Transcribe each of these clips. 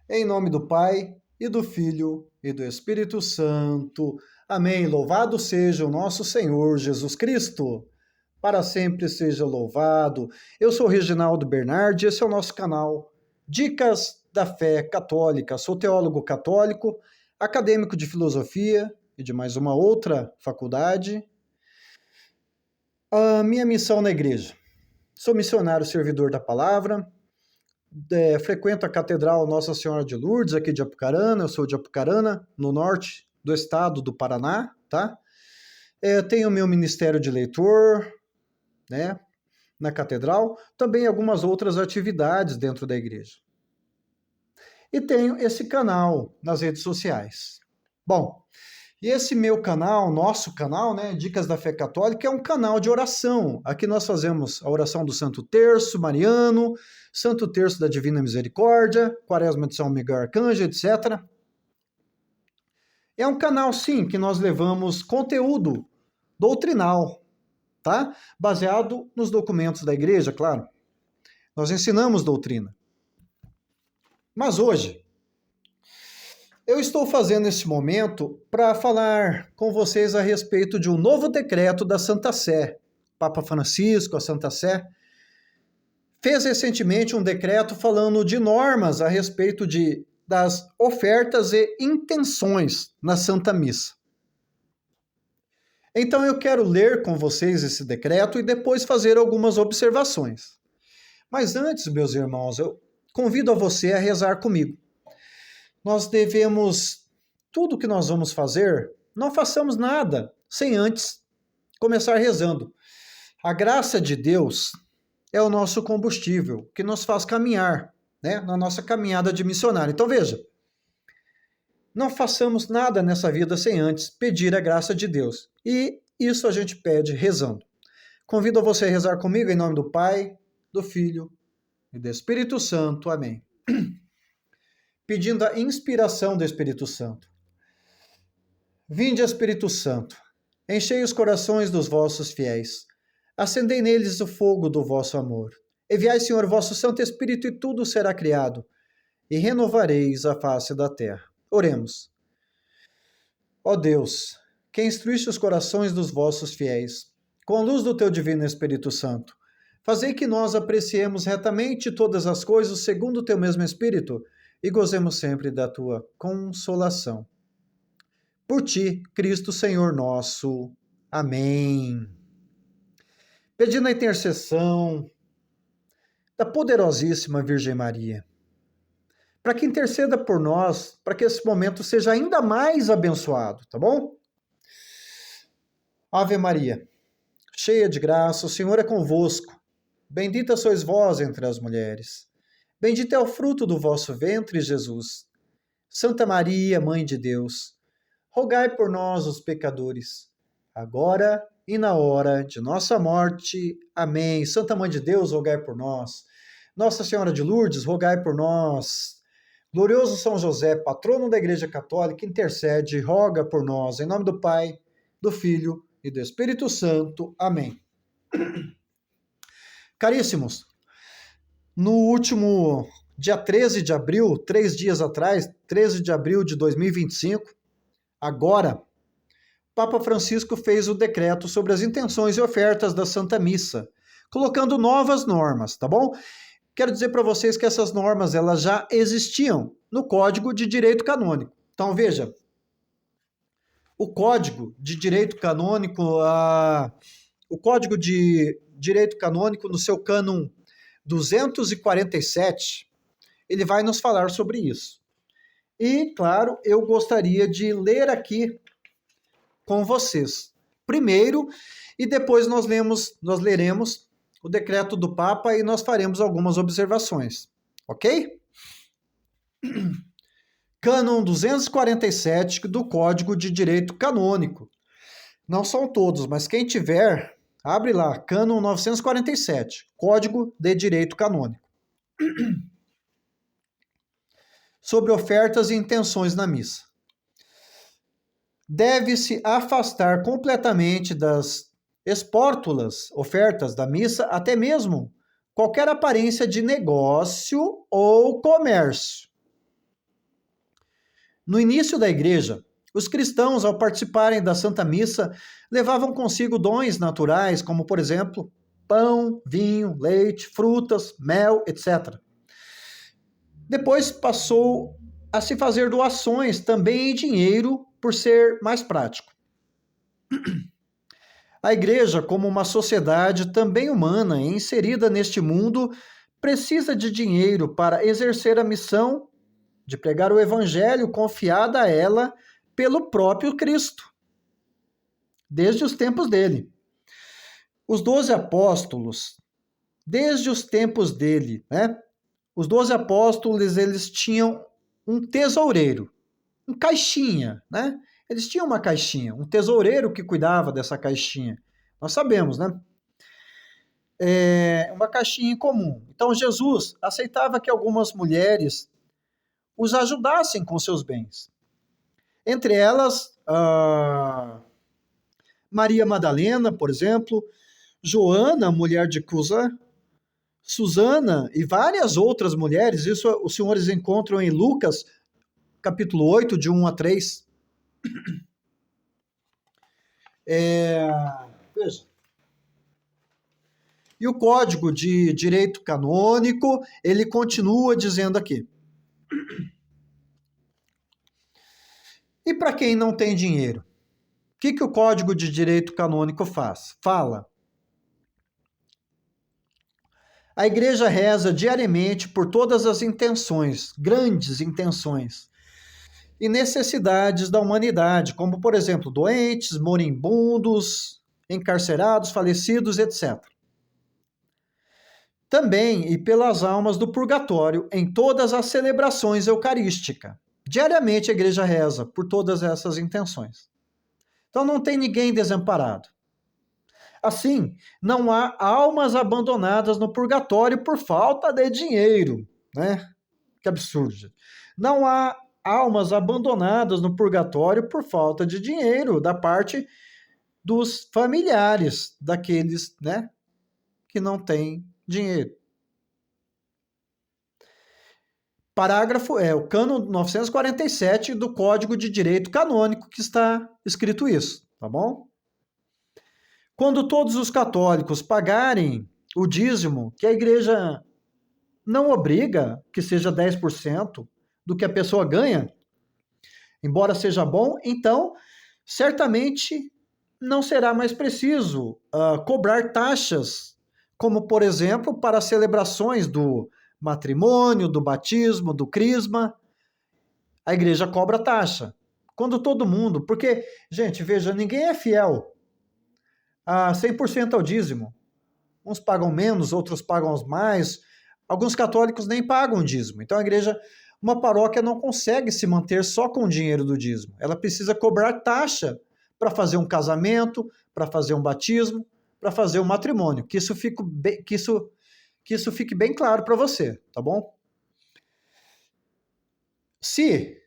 Em nome do Pai, e do Filho, e do Espírito Santo. Amém. Louvado seja o nosso Senhor Jesus Cristo. Para sempre seja louvado. Eu sou Reginaldo Bernardi, esse é o nosso canal Dicas da Fé Católica. Sou teólogo católico, acadêmico de filosofia e de mais uma outra faculdade. A minha missão na igreja. Sou missionário servidor da palavra, frequento a Catedral Nossa Senhora de Lourdes, aqui de Apucarana. Eu sou de Apucarana, no norte do estado do Paraná, tá? Tenho meu ministério de leitor, né, na Catedral, também algumas outras atividades dentro da igreja. E tenho esse canal nas redes sociais. Bom, e esse meu canal, nosso canal, né, Dicas da Fé Católica, é um canal de oração. Aqui nós fazemos a oração do Santo Terço Mariano, Santo Terço da Divina Misericórdia, Quaresma de São Miguel Arcanjo, etc. É um canal, sim, que nós levamos conteúdo doutrinal, tá? Baseado nos documentos da igreja, claro. Nós ensinamos doutrina. Mas hoje, eu estou fazendo esse momento para falar com vocês a respeito de um novo decreto da Santa Sé. Papa Francisco, a Santa Sé, fez recentemente um decreto falando de normas a respeito das ofertas e intenções na Santa Missa. Então eu quero ler com vocês esse decreto e depois fazer algumas observações. Mas antes, meus irmãos, eu convido a você a rezar comigo. Nós devemos, tudo que nós vamos fazer, não façamos nada sem antes começar rezando. A graça de Deus é o nosso combustível, que nos faz caminhar, né, na nossa caminhada de missionário. Então veja, não façamos nada nessa vida sem antes pedir a graça de Deus. E isso a gente pede rezando. Convido você a rezar comigo em nome do Pai, do Filho e do Espírito Santo. Amém. Pedindo a inspiração do Espírito Santo. Vinde, Espírito Santo, enchei os corações dos vossos fiéis, acendei neles o fogo do vosso amor. Enviai, Senhor, vosso Santo Espírito, e tudo será criado, e renovareis a face da terra. Oremos. Ó Deus, que instruíste os corações dos vossos fiéis, com a luz do teu divino Espírito Santo, fazei que nós apreciemos retamente todas as coisas segundo o teu mesmo Espírito, e gozemos sempre da tua consolação. Por ti, Cristo Senhor nosso. Amém. Pedindo a intercessão da poderosíssima Virgem Maria, para que interceda por nós, para que esse momento seja ainda mais abençoado, tá bom? Ave Maria, cheia de graça, o Senhor é convosco. Bendita sois vós entre as mulheres. Bendito é o fruto do vosso ventre, Jesus. Santa Maria, Mãe de Deus, rogai por nós, os pecadores, agora e na hora de nossa morte. Amém. Santa Mãe de Deus, rogai por nós. Nossa Senhora de Lourdes, rogai por nós. Glorioso São José, patrono da Igreja Católica, intercede, roga por nós. Em nome do Pai, do Filho e do Espírito Santo. Amém. Caríssimos, no último dia 13 de abril, 3 dias atrás, 13 de abril de 2025, agora, Papa Francisco fez o decreto sobre as intenções e ofertas da Santa Missa, colocando novas normas, tá bom? Quero dizer para vocês que essas normas elas já existiam no Código de Direito Canônico. Então, veja, o Código de Direito Canônico, o Código de Direito Canônico, no seu cânon 247, ele vai nos falar sobre isso. E, claro, eu gostaria de ler aqui com vocês. Primeiro, e depois nós leremos o decreto do Papa e nós faremos algumas observações. Ok? Cânon 247 do Código de Direito Canônico. Não são todos, mas quem tiver, abre lá, Cânon 947, Código de Direito Canônico. Sobre ofertas e intenções na missa. Deve-se afastar completamente das espórtulas, ofertas da missa, até mesmo qualquer aparência de negócio ou comércio. No início da igreja, os cristãos, ao participarem da Santa Missa, levavam consigo dons naturais, como, por exemplo, pão, vinho, leite, frutas, mel, etc. Depois passou a se fazer doações também em dinheiro, por ser mais prático. A igreja, como uma sociedade também humana e inserida neste mundo, precisa de dinheiro para exercer a missão de pregar o evangelho confiada a ela pelo próprio Cristo, desde os tempos dele. Os 12 apóstolos, desde os tempos dele, né? Os 12 apóstolos, eles tinham um tesoureiro, um caixinha, né? Eles tinham uma caixinha, um tesoureiro que cuidava dessa caixinha. Nós sabemos, né? É uma caixinha em comum. Então, Jesus aceitava que algumas mulheres os ajudassem com seus bens. Entre elas, Maria Madalena, por exemplo, Joana, mulher de Cusa, Susana e várias outras mulheres. Isso os senhores encontram em Lucas, capítulo 8, de 1 a 3. Veja. E o Código de Direito Canônico, ele continua dizendo aqui. E para quem não tem dinheiro? O que o Código de Direito Canônico faz? Fala. A igreja reza diariamente por todas as intenções, grandes intenções, e necessidades da humanidade, como, por exemplo, doentes, moribundos, encarcerados, falecidos, etc. Também e pelas almas do purgatório em todas as celebrações eucarísticas. Diariamente a igreja reza por todas essas intenções. Então não tem ninguém desamparado. Assim, não há almas abandonadas no purgatório por falta de dinheiro, né? Que absurdo. Não há almas abandonadas no purgatório por falta de dinheiro da parte dos familiares daqueles, né, que não têm dinheiro. Parágrafo é o cano 947 do Código de Direito Canônico que está escrito isso, tá bom? Quando todos os católicos pagarem o dízimo, que a igreja não obriga que seja 10% do que a pessoa ganha, embora seja bom, então certamente não será mais preciso cobrar taxas, como, por exemplo, para celebrações do matrimônio, do batismo, do crisma. A igreja cobra taxa. Quando todo mundo... Porque, gente, veja, ninguém é fiel a 100% ao dízimo. Uns pagam menos, outros pagam mais. Alguns católicos nem pagam dízimo. Então a igreja, uma paróquia não consegue se manter só com o dinheiro do dízimo. Ela precisa cobrar taxa para fazer um casamento, para fazer um batismo, para fazer um matrimônio. Que isso fique bem claro para você, tá bom? Se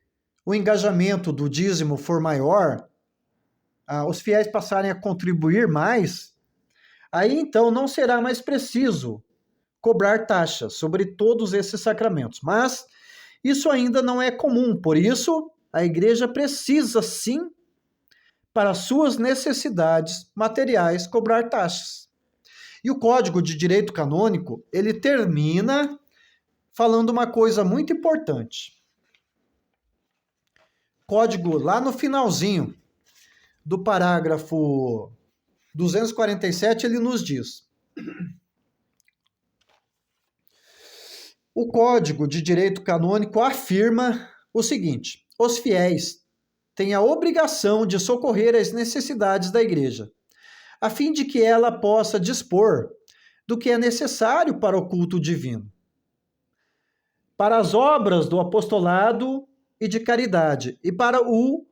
o engajamento do dízimo for maior, os fiéis passarem a contribuir mais, aí então não será mais preciso cobrar taxas sobre todos esses sacramentos. Mas isso ainda não é comum, por isso a igreja precisa sim, para suas necessidades materiais, cobrar taxas. E o Código de Direito Canônico, ele termina falando uma coisa muito importante. Código, lá no finalzinho do parágrafo 247, ele nos diz: o Código de Direito Canônico afirma o seguinte: os fiéis têm a obrigação de socorrer as necessidades da igreja, a fim de que ela possa dispor do que é necessário para o culto divino, para as obras do apostolado e de caridade, e para o...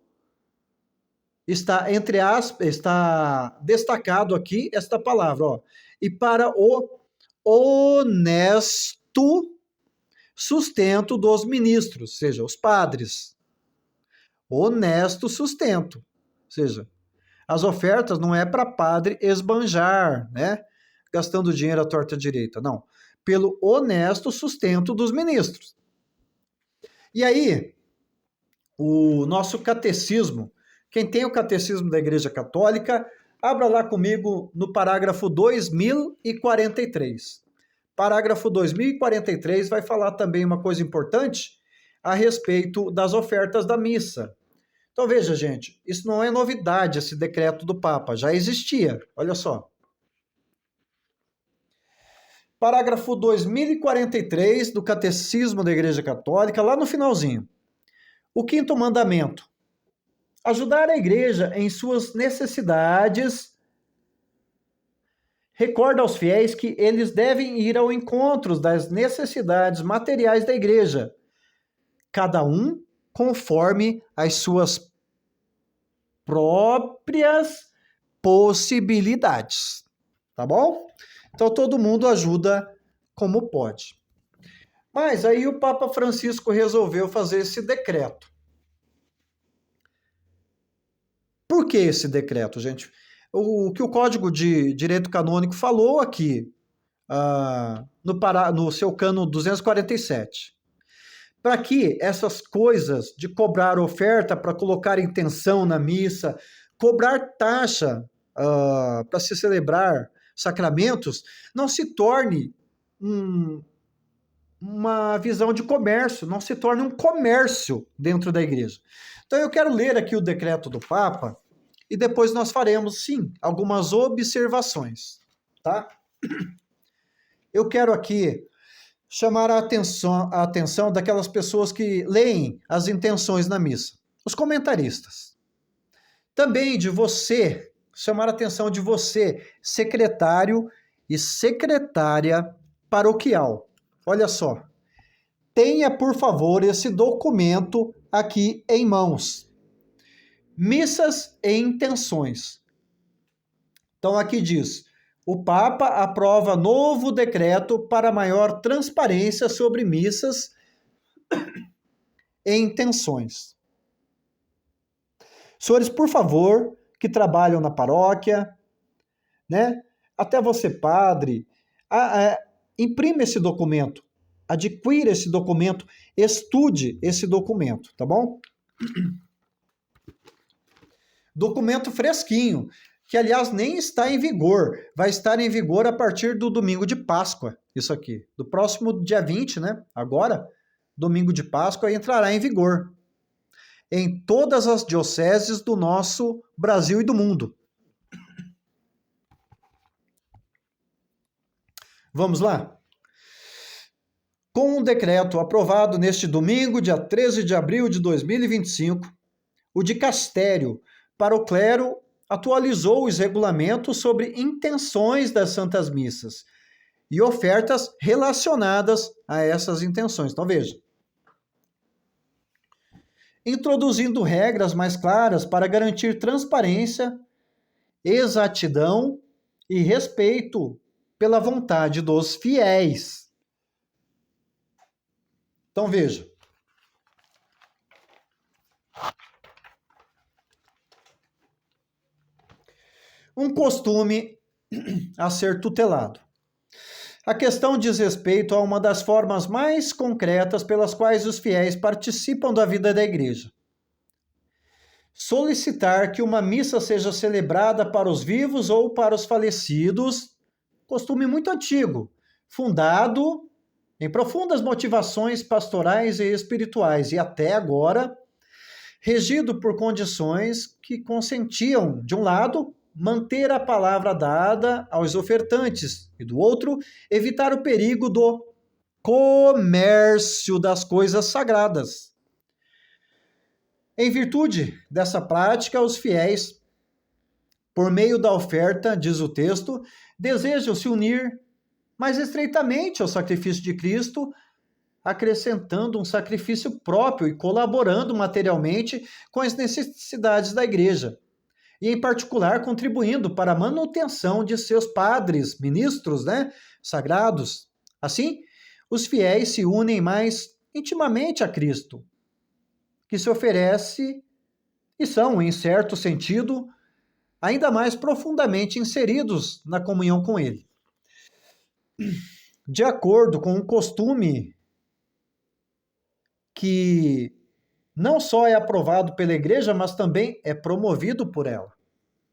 Está, entre aspas, está destacado aqui esta palavra, ó, e para o honesto sustento dos ministros, ou seja, os padres. Honesto sustento, ou seja, as ofertas não é para padre esbanjar, né? Gastando dinheiro à torta direita, não. Pelo honesto sustento dos ministros. E aí, o nosso catecismo. Quem tem o catecismo da Igreja Católica, abra lá comigo no parágrafo 2043. Parágrafo 2043 vai falar também uma coisa importante a respeito das ofertas da missa. Então veja, gente, isso não é novidade, esse decreto do Papa, já existia, olha só. Parágrafo 2043 do Catecismo da Igreja Católica, lá no finalzinho. O quinto mandamento: ajudar a igreja em suas necessidades. Recorda aos fiéis que eles devem ir ao encontro das necessidades materiais da igreja, cada um conforme as suas próprias possibilidades. Tá bom? Então todo mundo ajuda como pode. Mas aí o Papa Francisco resolveu fazer esse decreto. Por que esse decreto, gente? O que o Código de Direito Canônico falou aqui, no seu cano 247. Para que essas coisas de cobrar oferta para colocar intenção na missa, cobrar taxa para se celebrar sacramentos, não se torne uma visão de comércio, não se torne um comércio dentro da igreja. Então eu quero ler aqui o decreto do Papa e depois nós faremos, sim, algumas observações, tá? Eu quero aqui chamar a atenção daquelas pessoas que leem as intenções na missa, os comentaristas. Também de você, chamar a atenção de você, secretário e secretária paroquial. Olha só, tenha, por favor, esse documento aqui em mãos. Missas e intenções. Então aqui diz: o Papa aprova novo decreto para maior transparência sobre missas e intenções. Senhores, por favor, que trabalham na paróquia, né? Até você, padre, imprime esse documento, adquira esse documento, estude esse documento, tá bom? Documento fresquinho, que aliás nem está em vigor, vai estar em vigor a partir do domingo de Páscoa, isso aqui. Do próximo dia 20, né? Agora, domingo de Páscoa, entrará em vigor em todas as dioceses do nosso Brasil e do mundo. Vamos lá? Com um decreto aprovado neste domingo, dia 13 de abril de 2025, o dicastério para o clero atualizou os regulamentos sobre intenções das santas missas e ofertas relacionadas a essas intenções. Então veja, introduzindo regras mais claras para garantir transparência, exatidão e respeito pela vontade dos fiéis. Então veja, um costume a ser tutelado. A questão diz respeito a uma das formas mais concretas pelas quais os fiéis participam da vida da igreja. Solicitar que uma missa seja celebrada para os vivos ou para os falecidos, costume muito antigo, fundado em profundas motivações pastorais e espirituais, e até agora, regido por condições que consentiam, de um lado, manter a palavra dada aos ofertantes, e do outro, evitar o perigo do comércio das coisas sagradas. Em virtude dessa prática, os fiéis, por meio da oferta, diz o texto, desejam se unir mais estreitamente ao sacrifício de Cristo, acrescentando um sacrifício próprio e colaborando materialmente com as necessidades da igreja, e em particular contribuindo para a manutenção de seus padres, ministros, sagrados. Assim, os fiéis se unem mais intimamente a Cristo, que se oferece e são, em certo sentido, ainda mais profundamente inseridos na comunhão com Ele. De acordo com um costume que não só é aprovado pela igreja, mas também é promovido por ela.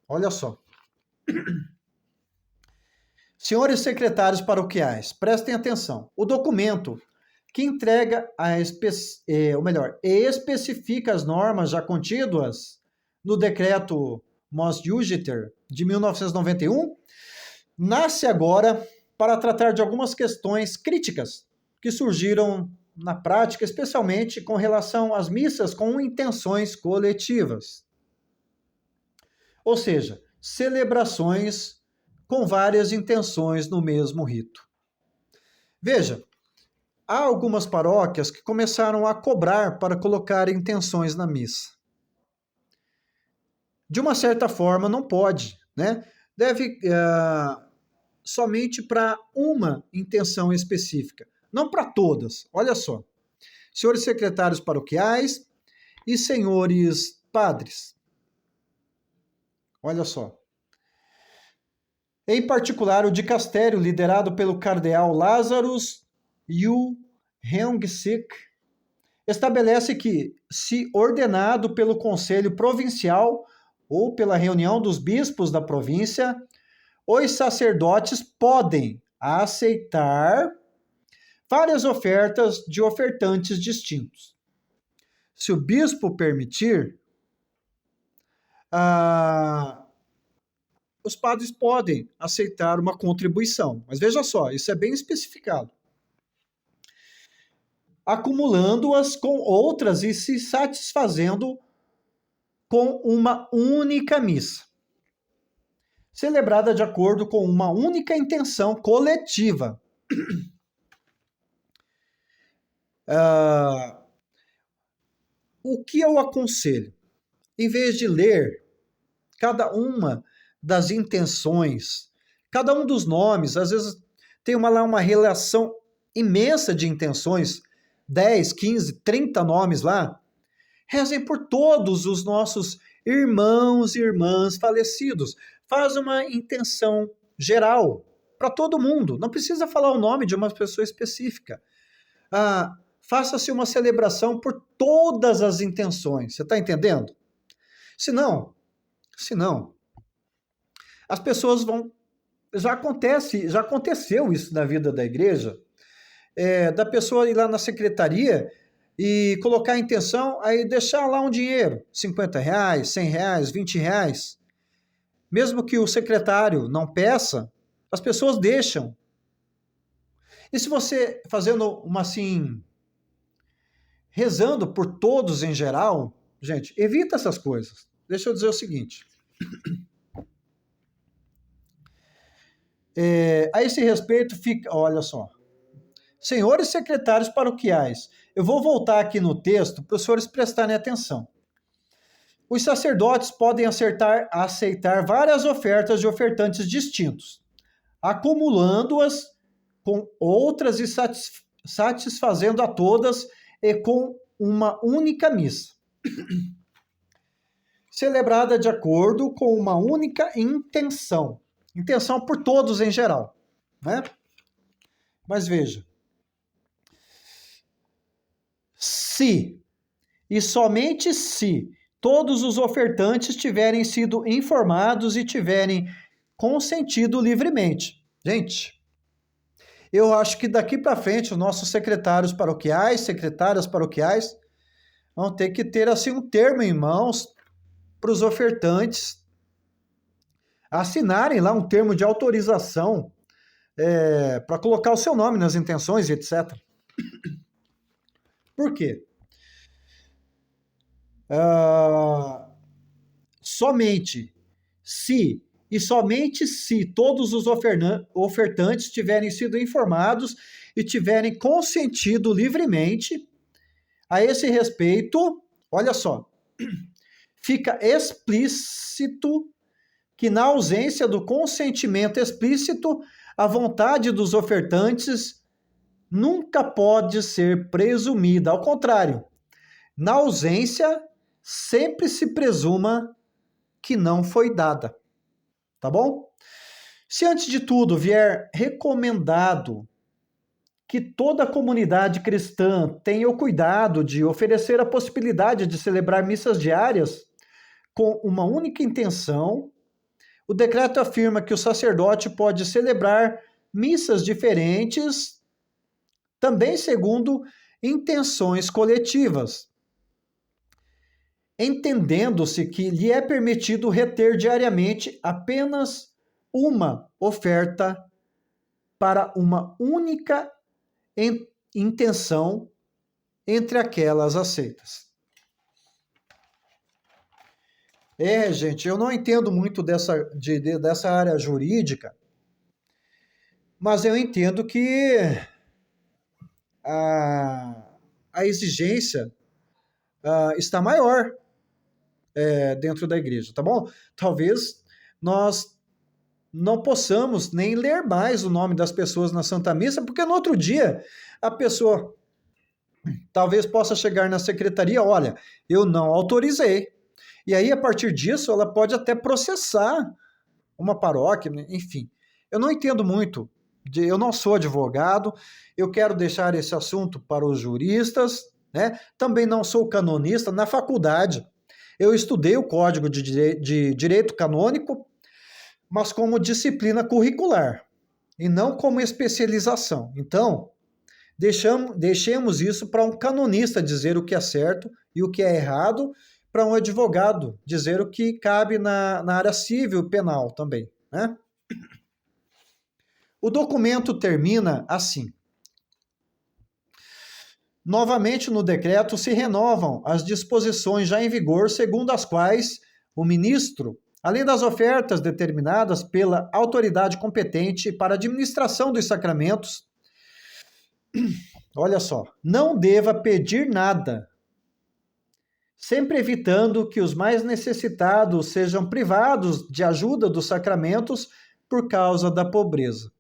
Olha só. Senhores secretários paroquiais, prestem atenção. O documento que entrega especifica as normas já contidas no decreto Mos Iudicer de 1991, nasce agora para tratar de algumas questões críticas que surgiram na prática, especialmente com relação às missas com intenções coletivas. Ou seja, celebrações com várias intenções no mesmo rito. Veja, há algumas paróquias que começaram a cobrar para colocar intenções na missa. De uma certa forma, não pode, né? Deve somente para uma intenção específica, não para todas. Olha só, senhores secretários paroquiais e senhores padres. Olha só. Em particular, o dicastério liderado pelo cardeal Lazarus Yu Heung-sik estabelece que, se ordenado pelo Conselho Provincial ou pela reunião dos bispos da província, os sacerdotes podem aceitar várias ofertas de ofertantes distintos. Se o bispo permitir, os padres podem aceitar uma contribuição. Mas veja só, isso é bem especificado. Acumulando-as com outras e se satisfazendo com uma única missa, celebrada de acordo com uma única intenção coletiva. O que eu aconselho? Em vez de ler cada uma das intenções, cada um dos nomes, às vezes tem lá uma relação imensa de intenções, 10, 15, 30 nomes lá. Rezem por todos os nossos irmãos e irmãs falecidos. Faz uma intenção geral para todo mundo. Não precisa falar o nome de uma pessoa específica. Faça-se uma celebração por todas as intenções. Você está entendendo? Se não, as pessoas vão... Já aconteceu isso na vida da igreja, da pessoa ir lá na secretaria e colocar a intenção, aí deixar lá um dinheiro, R$50, R$100, R$20. Mesmo que o secretário não peça, as pessoas deixam. E se você fazendo uma assim, rezando por todos em geral, gente, evita essas coisas. Deixa eu dizer o seguinte. A esse respeito, olha só. Senhores secretários paroquiais, eu vou voltar aqui no texto para os senhores prestarem atenção. Os sacerdotes podem aceitar várias ofertas de ofertantes distintos, acumulando-as com outras e satisfazendo a todas e com uma única missa, celebrada de acordo com uma única intenção por todos em geral, né? Mas veja, se e somente se todos os ofertantes tiverem sido informados e tiverem consentido livremente. Gente, eu acho que daqui para frente os nossos secretárias paroquiais vão ter que ter assim um termo em mãos para os ofertantes assinarem lá um termo de autorização para colocar o seu nome nas intenções e etc. Por quê? Somente se todos os ofertantes tiverem sido informados e tiverem consentido livremente a esse respeito, olha só, fica explícito que na ausência do consentimento explícito, a vontade dos ofertantes nunca pode ser presumida. Ao contrário, na ausência, sempre se presuma que não foi dada. Tá bom? Se antes de tudo vier recomendado que toda a comunidade cristã tenha o cuidado de oferecer a possibilidade de celebrar missas diárias com uma única intenção, o decreto afirma que o sacerdote pode celebrar missas diferentes, também segundo intenções coletivas, entendendo-se que lhe é permitido reter diariamente apenas uma oferta para uma única intenção entre aquelas aceitas. Gente, eu não entendo muito dessa área jurídica, mas eu entendo que a exigência está maior dentro da igreja, tá bom? Talvez nós não possamos nem ler mais o nome das pessoas na Santa Missa, porque no outro dia a pessoa talvez possa chegar na secretaria, olha, eu não autorizei. E aí, a partir disso, ela pode até processar uma paróquia, enfim. Eu não entendo muito, eu não sou advogado, eu quero deixar esse assunto para os juristas, né? Também não sou canonista. Na faculdade, eu estudei o Código de Direito Canônico, mas como disciplina curricular, e não como especialização. Então, deixemos isso para um canonista dizer o que é certo e o que é errado, para um advogado dizer o que cabe na área civil e penal também, né? O documento termina assim. Novamente, no decreto se renovam as disposições já em vigor, segundo as quais o ministro, além das ofertas determinadas pela autoridade competente para a administração dos sacramentos, olha só, não deva pedir nada, sempre evitando que os mais necessitados sejam privados de ajuda dos sacramentos por causa da pobreza.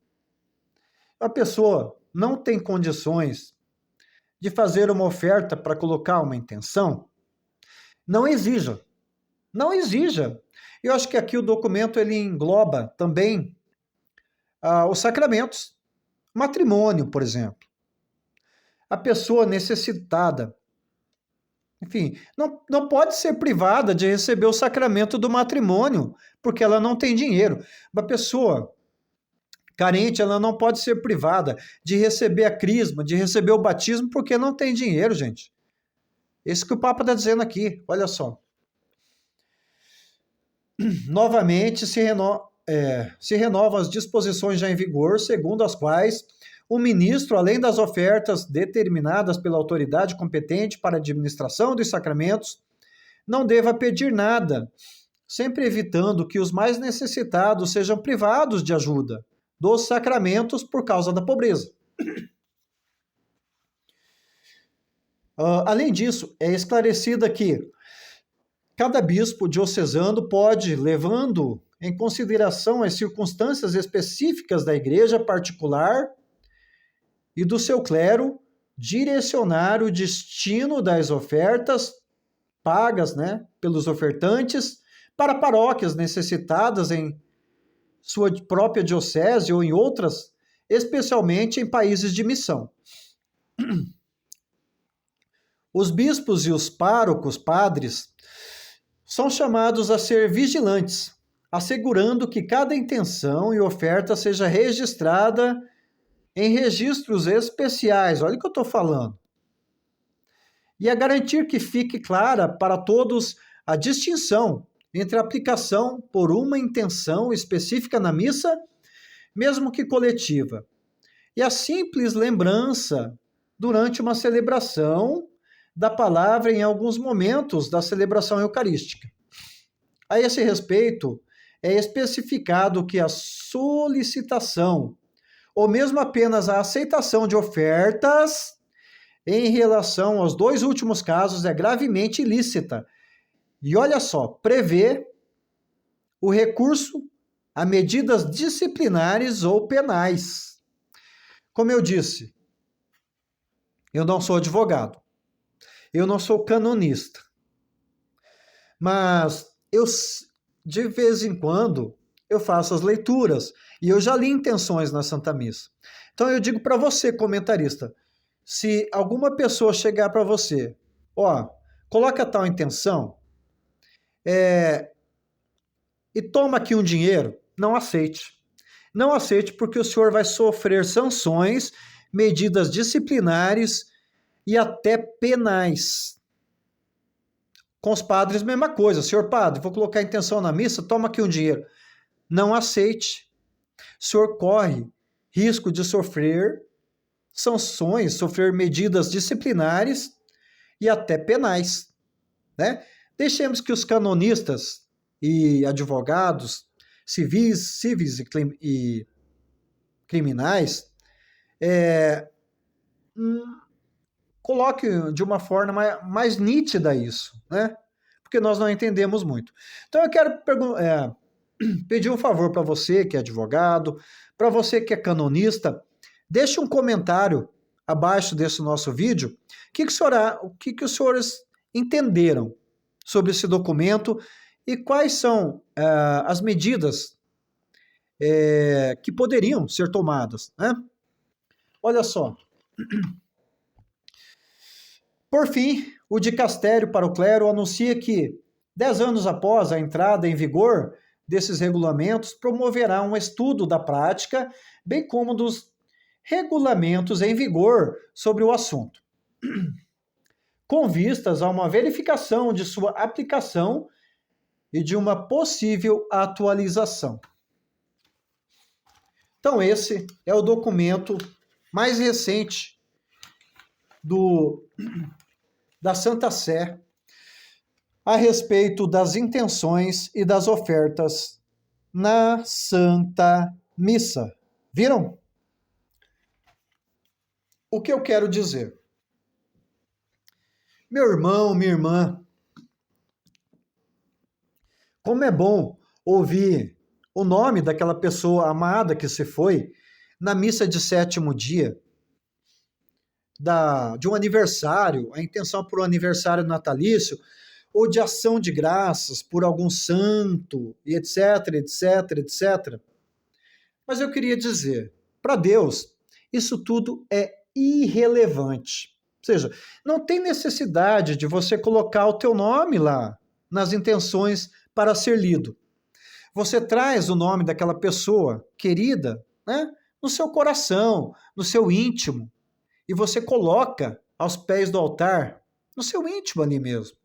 A pessoa não tem condições de fazer uma oferta para colocar uma intenção, não exija. Não exija. Eu acho que aqui o documento ele engloba também os sacramentos. Matrimônio, por exemplo. A pessoa necessitada, enfim, não pode ser privada de receber o sacramento do matrimônio, porque ela não tem dinheiro. Uma pessoa carente, ela não pode ser privada de receber a crisma, de receber o batismo, porque não tem dinheiro, gente. Isso que o Papa está dizendo aqui, olha só. Novamente, se renovam as disposições já em vigor, segundo as quais o ministro, além das ofertas determinadas pela autoridade competente para a administração dos sacramentos, não deva pedir nada, sempre evitando que os mais necessitados sejam privados de ajuda dos sacramentos por causa da pobreza. Além disso, é esclarecida que cada bispo diocesano pode, levando em consideração as circunstâncias específicas da igreja particular e do seu clero, direcionar o destino das ofertas pagas, né, pelos ofertantes para paróquias necessitadas em sua própria diocese ou em outras, especialmente em países de missão. Os bispos e os párocos, padres, são chamados a ser vigilantes, assegurando que cada intenção e oferta seja registrada em registros especiais. Olha o que eu estou falando. E a garantir que fique clara para todos a distinção entre a aplicação por uma intenção específica na missa, mesmo que coletiva, e a simples lembrança durante uma celebração da palavra em alguns momentos da celebração eucarística. A esse respeito, é especificado que a solicitação, ou mesmo apenas a aceitação de ofertas, em relação aos dois últimos casos, é gravemente ilícita. E olha só, prevê o recurso a medidas disciplinares ou penais. Como eu disse, eu não sou advogado, eu não sou canonista, mas de vez em quando eu faço as leituras e eu já li intenções na Santa Missa. Então eu digo para você, comentarista, se alguma pessoa chegar para você, ó, coloca tal intenção, e toma aqui um dinheiro, não aceite. Não aceite porque o senhor vai sofrer sanções, medidas disciplinares e até penais. Com os padres, mesma coisa. Senhor padre, vou colocar a intenção na missa, toma aqui um dinheiro. Não aceite. O senhor corre risco de sofrer sanções, sofrer medidas disciplinares e até penais, né? Deixemos que os canonistas e advogados civis e criminais coloquem de uma forma mais nítida isso, né? Porque nós não entendemos muito. Então eu quero pedir um favor para você que é advogado, para você que é canonista, deixe um comentário abaixo desse nosso vídeo. O que os senhores entenderam sobre esse documento e quais são as medidas que poderiam ser tomadas, né? Olha só. Por fim, o dicastério para o clero anuncia que, 10 anos após a entrada em vigor desses regulamentos, promoverá um estudo da prática, bem como dos regulamentos em vigor sobre o assunto, com vistas a uma verificação de sua aplicação e de uma possível atualização. Então, esse é o documento mais recente da Santa Sé a respeito das intenções e das ofertas na Santa Missa. Viram? O que eu quero dizer? Meu irmão, minha irmã, como é bom ouvir o nome daquela pessoa amada que se foi na missa de sétimo dia, de um aniversário, a intenção por um aniversário natalício, ou de ação de graças por algum santo, e etc, etc, etc. Mas eu queria dizer, para Deus, isso tudo é irrelevante. Ou seja, não tem necessidade de você colocar o teu nome lá nas intenções para ser lido. Você traz o nome daquela pessoa querida, né, no seu coração, no seu íntimo, e você coloca aos pés do altar, no seu íntimo ali mesmo.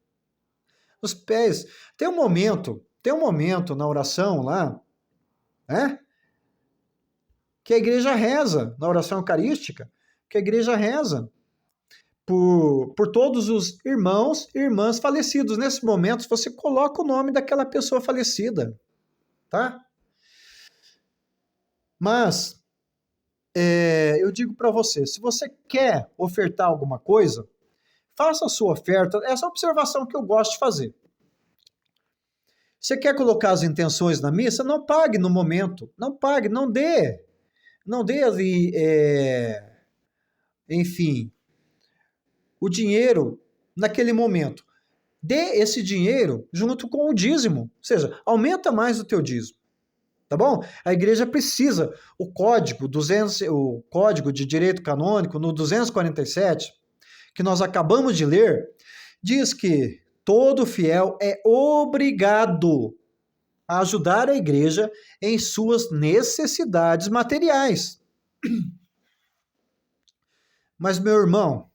Os pés. Tem um momento na oração lá, né, que a igreja reza, na oração eucarística, que a igreja reza por todos os irmãos e irmãs falecidos. Nesse momento, você coloca o nome daquela pessoa falecida, tá? Mas, eu digo para você, se você quer ofertar alguma coisa, faça a sua oferta, essa observação que eu gosto de fazer. Você quer colocar as intenções na missa? Não pague no momento, não pague, não dê ali, enfim, o dinheiro naquele momento. Dê esse dinheiro junto com o dízimo, ou seja, aumenta mais o teu dízimo, tá bom? A igreja precisa, o código de direito canônico no 247, que nós acabamos de ler, diz que todo fiel é obrigado a ajudar a igreja em suas necessidades materiais. Mas, meu irmão,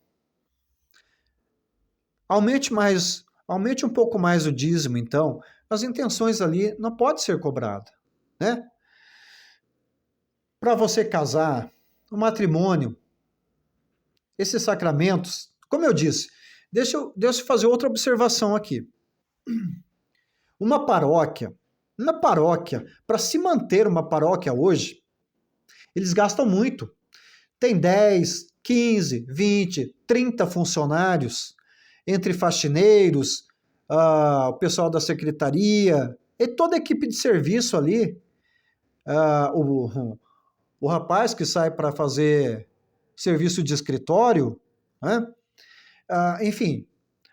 aumente um pouco mais o dízimo, então. As intenções ali não pode ser cobrada, né? Para você casar, o matrimônio, esses sacramentos, como eu disse, deixa eu fazer outra observação aqui. Uma paróquia, para se manter uma paróquia hoje, eles gastam muito. Tem 10, 15, 20, 30 funcionários, entre faxineiros, o pessoal da secretaria, e toda a equipe de serviço ali, o rapaz que sai para fazer serviço de escritório, né? Enfim,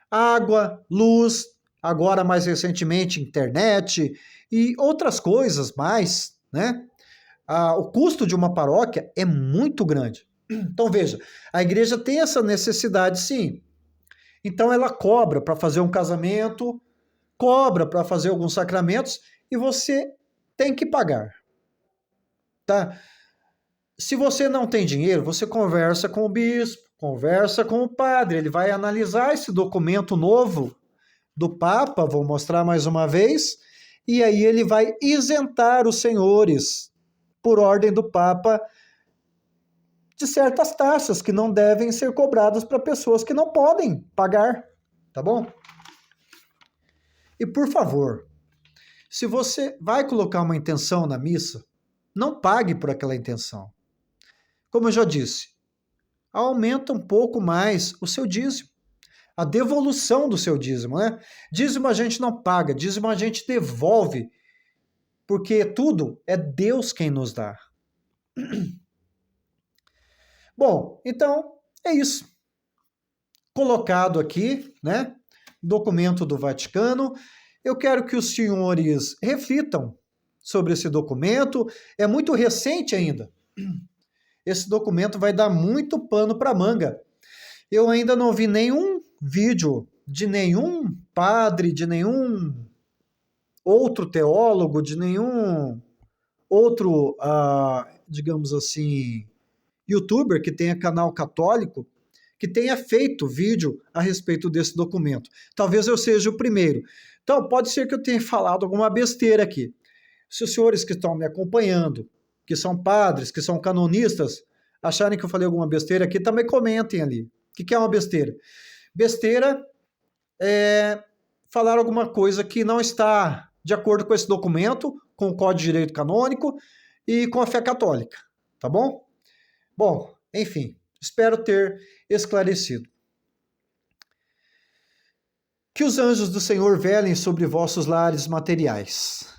água, luz, agora mais recentemente internet e outras coisas mais, né? o custo de uma paróquia é muito grande. Então, veja, a igreja tem essa necessidade, sim. Então, ela cobra para fazer um casamento, cobra para fazer alguns sacramentos, e você tem que pagar, tá? Se você não tem dinheiro, você conversa com o bispo, conversa com o padre, ele vai analisar esse documento novo do Papa, vou mostrar mais uma vez, e aí ele vai isentar os senhores, por ordem do Papa, de certas taxas que não devem ser cobradas para pessoas que não podem pagar, tá bom? E por favor, se você vai colocar uma intenção na missa, não pague por aquela intenção. Como eu já disse, aumenta um pouco mais o seu dízimo, a devolução do seu dízimo, né? Dízimo a gente não paga, dízimo a gente devolve, porque tudo é Deus quem nos dá. Bom, então é isso. Colocado aqui, né? Documento do Vaticano. Eu quero que os senhores reflitam sobre esse documento. É muito recente ainda. Esse documento vai dar muito pano para manga. Eu ainda não vi nenhum vídeo de nenhum padre, de nenhum outro teólogo, de nenhum outro, digamos assim, youtuber que tenha canal católico, que tenha feito vídeo a respeito desse documento. Talvez eu seja o primeiro. Então, pode ser que eu tenha falado alguma besteira aqui. Se os senhores que estão me acompanhando, que são padres, que são canonistas, acharem que eu falei alguma besteira aqui, também comentem ali. O que é uma besteira? Besteira é falar alguma coisa que não está de acordo com esse documento, com o Código de Direito Canônico e com a fé católica, tá bom? Bom, enfim, espero ter esclarecido. Que os anjos do Senhor velem sobre vossos lares materiais,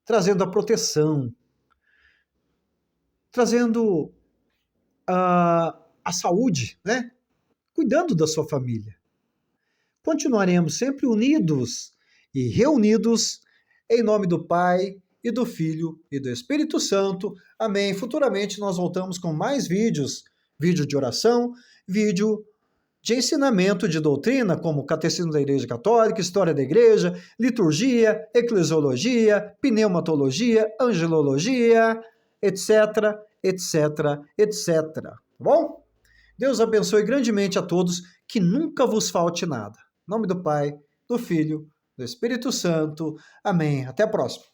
trazendo a proteção, trazendo a saúde, né? Cuidando da sua família. Continuaremos sempre unidos e reunidos em nome do Pai e do Filho e do Espírito Santo. Amém. Futuramente nós voltamos com mais vídeos, vídeo de oração, vídeo de ensinamento de doutrina, como Catecismo da Igreja Católica, História da Igreja, Liturgia, Eclesiologia, Pneumatologia, Angelologia, etc, etc, etc. Tá bom? Deus abençoe grandemente a todos, que nunca vos falte nada. Em nome do Pai, do Filho, do Espírito Santo. Amém. Até a próxima.